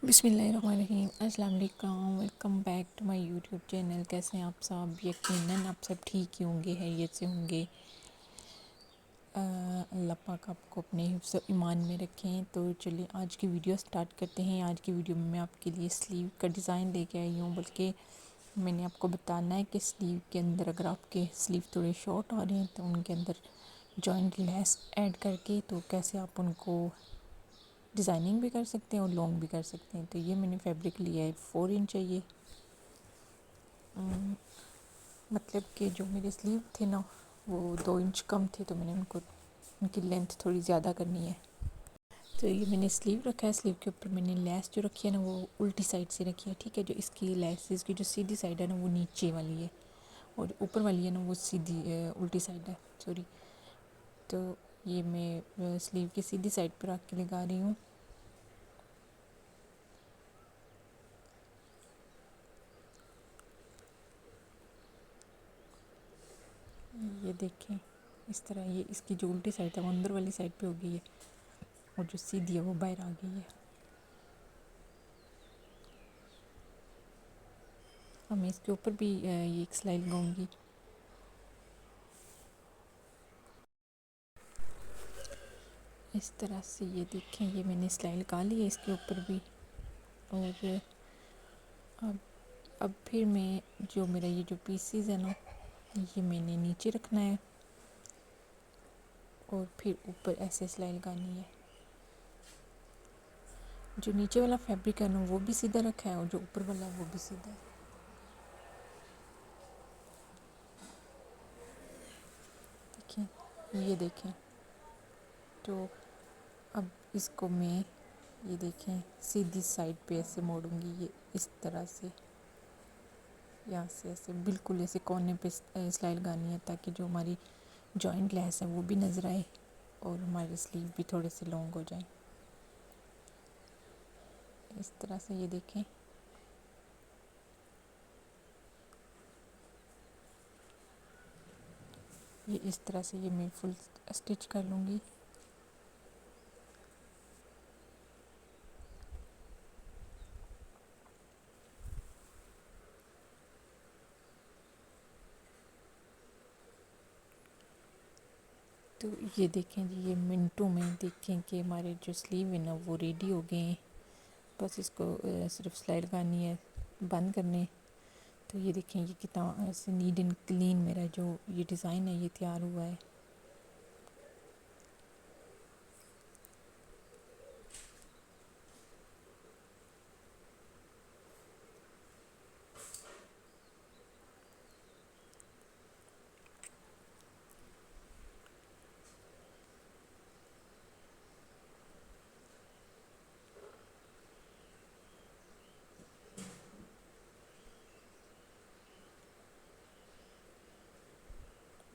بسم اللہ الرحمن الرحیم۔ السلام علیکم، welcome back to my YouTube channel. کیسے ہیں آپ سب؟ یقیناً آپ سب ٹھیک ہی ہوں گے، خیریت سے ہوں گے۔ اللہ پاک آپ کو اپنے حفظ و ایمان میں رکھیں۔ تو چلیے آج کی ویڈیو سٹارٹ کرتے ہیں۔ آج کی ویڈیو میں آپ کے لیے سلیو کا ڈیزائن لے کے آئی ہوں، بلکہ میں نے آپ کو بتانا ہے کہ سلیو کے اندر اگر آپ کے سلیو تھوڑے شارٹ آ رہے ہیں تو ان کے اندر جوائنٹ لیس ایڈ کر کے تو کیسے آپ ان کو ڈیزائننگ بھی کر سکتے ہیں اور لانگ بھی کر سکتے ہیں۔ تو یہ میں نے فیبرک لیا ہے 4 انچ ہے یہ۔ مطلب کہ جو میرے سلیو تھے نا وہ 2 انچ کم تھے، تو میں نے ان کی لینتھ تھوڑی زیادہ کرنی ہے۔ تو یہ میں نے سلیو رکھا ہے، سلیو کے اوپر میں نے لیس جو رکھی ہے نا وہ الٹی سائڈ سے رکھی ہے، ٹھیک ہے۔ جو اس کی لیس کی جو سیدھی سائڈ ہے نا وہ نیچے والی ہے، اور اوپر والی ہے نا وہ سیدھی الٹی سائڈ ہے، سوری۔ تو یہ میں سلیو کی سیدھی سائڈ پر رکھ کے لگا رہی ہوں۔ یہ دیکھیں اس طرح، یہ اس کی جو الٹی سائڈ ہے وہ اندر والی سائڈ پہ ہو گئی ہے، اور جو سیدھی ہے وہ باہر آ گئی ہے۔ اب میں اس کے اوپر بھی یہ ایک سلائی لگاؤں گی۔ اس طرح سے یہ دیکھیں، یہ میں نے سلائی لگا لی ہے اس کے اوپر بھی۔ اور اب پھر میں جو میرا یہ جو پیسز ہے نا یہ میں نے نیچے رکھنا ہے، اور پھر اوپر ایسے سلائی لگانی ہے۔ جو نیچے والا فیبرک ہے نا وہ بھی سیدھا رکھا ہے، اور جو اوپر والا ہے وہ بھی سیدھا ہے۔ دیکھیں، یہ دیکھیں۔ تو اب اس کو میں یہ دیکھیں سیدھی سائڈ پہ ایسے موڑوں گی، یہ اس طرح سے، یہاں سے ایسے بالکل ایسے کونے پہ سلائی لگانی ہے، تاکہ جو ہماری جوائنٹ لیس ہے وہ بھی نظر آئے اور ہمارے سلیو بھی تھوڑے سے لانگ ہو جائیں۔ اس طرح سے یہ دیکھیں۔ یہ اس طرح سے یہ میں فل اسٹچ کر لوں گی۔ تو یہ دیکھیں جی، یہ منٹوں میں دیکھیں کہ ہمارے جو سلیو ہے نا وہ ریڈی ہو گئے ہیں۔ بس اس کو صرف سلائی لگانی ہے، بند کرنے۔ تو یہ دیکھیں یہ کتنا ایسے نیٹ اینڈ کلین میرا جو یہ ڈیزائن ہے یہ تیار ہوا ہے۔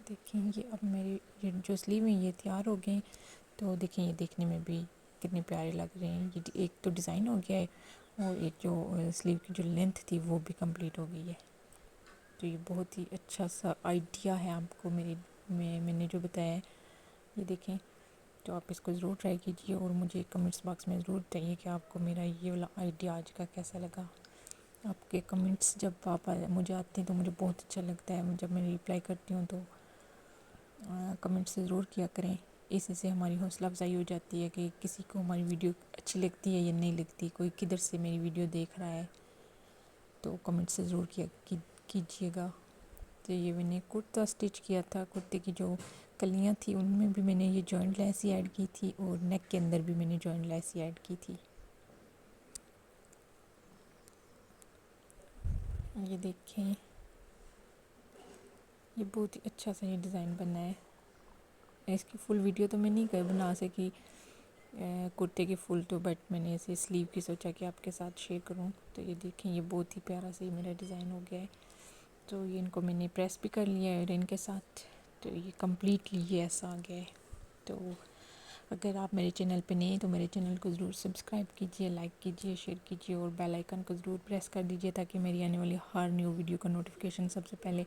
دیکھیں یہ اب میری یہ جو سلیو ہیں یہ تیار ہو گئے ہیں۔ تو دیکھیں یہ دیکھنے میں بھی کتنے پیارے لگ رہے ہیں۔ یہ ایک تو ڈیزائن ہو گیا ہے، اور ایک جو سلیو کی جو لینتھ تھی وہ بھی کمپلیٹ ہو گئی ہے۔ تو یہ بہت ہی اچھا سا آئیڈیا ہے آپ کو میں نے جو بتایا ہے، یہ دیکھیں۔ تو آپ اس کو ضرور ٹرائی کیجیے، اور مجھے کمنٹس باکس میں ضرور بتائیے کہ آپ کو میرا یہ والا آئیڈیا آج کا کیسا لگا۔ آپ کے کمنٹس جب مجھے آتے ہیں تو مجھے بہت اچھا لگتا ہے، جب میں ریپلائی کرتی ہوں تو کمنٹ سے ضرور کیا کریں۔ اس سے ہماری حوصلہ افزائی ہو جاتی ہے کہ کسی کو ہماری ویڈیو اچھی لگتی ہے یا نہیں لگتی، کوئی کدھر سے میری ویڈیو دیکھ رہا ہے تو کمنٹ سے ضرور کیجیے گا۔ تو یہ میں نے کرتا سٹچ کیا تھا، کرتے کی جو کلیاں تھیں ان میں بھی میں نے یہ جوائنٹ لیس ہی ایڈ کی تھی، اور نیک کے اندر بھی میں نے جوائنٹ لیس ہی ایڈ کی تھی۔ یہ دیکھیں یہ بہت ہی اچھا سا یہ ڈیزائن بنا ہے۔ اس کی فل ویڈیو تو میں نہیں بنا سکی کرتے کی فل، تو بٹ میں نے ایسے سلیو کی سوچا کہ آپ کے ساتھ شیئر کروں۔ تو یہ دیکھیں یہ بہت ہی پیارا سا میرا ڈیزائن ہو گیا ہے۔ تو یہ ان کو میں نے پریس بھی کر لیا ہے ان کے ساتھ، تو یہ کمپلیٹلی یہ ایسا آ گیا ہے۔ تو اگر آپ میرے چینل پہ نہیں ہیں تو میرے چینل کو ضرور سبسکرائب کیجیے، لائک کیجیے، شیئر کیجیے، اور بیل آئیکن کو ضرور پریس کر دیجیے، تاکہ میری آنے والی ہر نیو ویڈیو کا نوٹیفیکیشن سب سے پہلے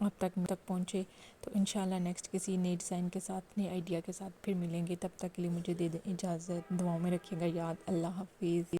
آپ تک پہنچے۔ تو انشاءاللہ نیکسٹ کسی نئے ڈیزائن کے ساتھ، نئے آئیڈیا کے ساتھ پھر ملیں گے۔ تب تک کے لیے مجھے دے دیں اجازت، دعاؤں میں رکھیے گا یاد۔ اللہ حافظ۔